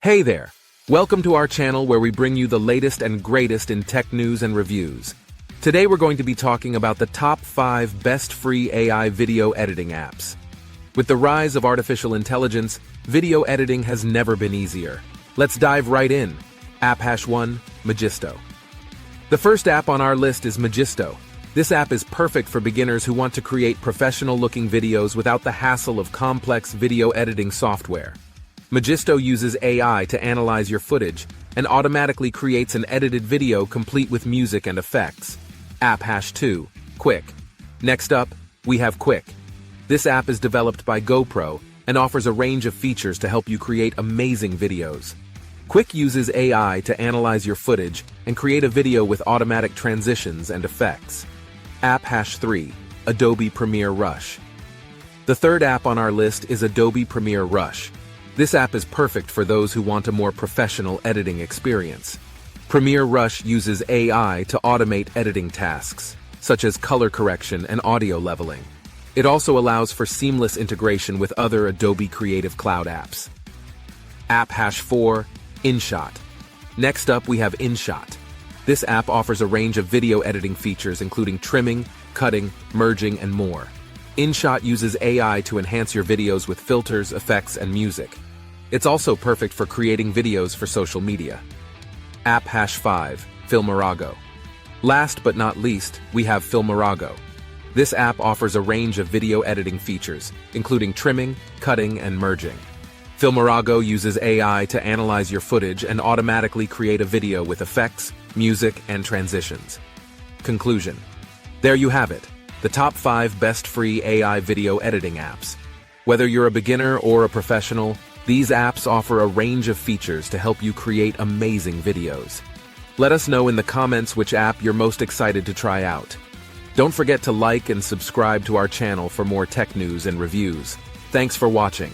Hey there! Welcome to our channel where we bring you the latest and greatest in tech news and reviews. Today we're going to be talking about the top 5 best free AI video editing apps. With the rise of artificial intelligence, video editing has never been easier. Let's dive right in. App hash 1, Magisto. The first app on our list is Magisto. This app is perfect for beginners who want to create professional-looking videos without the hassle of complex video editing software. Magisto uses AI to analyze your footage and automatically creates an edited video complete with music and effects. App hash 2, Quick. Next up, we have Quick. This app is developed by GoPro and offers a range of features to help you create amazing videos. Quick uses AI to analyze your footage and create a video with automatic transitions and effects. App hash 3, Adobe Premiere Rush. The third app on our list is Adobe Premiere Rush. This app is perfect for those who want a more professional editing experience. Premiere Rush uses AI to automate editing tasks, such as color correction and audio leveling. It also allows for seamless integration with other Adobe Creative Cloud apps. App hash 4, InShot. Next up, we have InShot. This app offers a range of video editing features including trimming, cutting, merging, and more. InShot uses AI to enhance your videos with filters, effects, and music. It's also perfect for creating videos for social media. App hash 5, Filmorago. Last but not least, we have Filmorago. This app offers a range of video editing features, including trimming, cutting, and merging. Filmorago uses AI to analyze your footage and automatically create a video with effects, music, and transitions. Conclusion. There you have it, the top 5 best free AI video editing apps. Whether you're a beginner or a professional, these apps offer a range of features to help you create amazing videos. Let us know in the comments which app you're most excited to try out. Don't forget to like and subscribe to our channel for more tech news and reviews. Thanks for watching.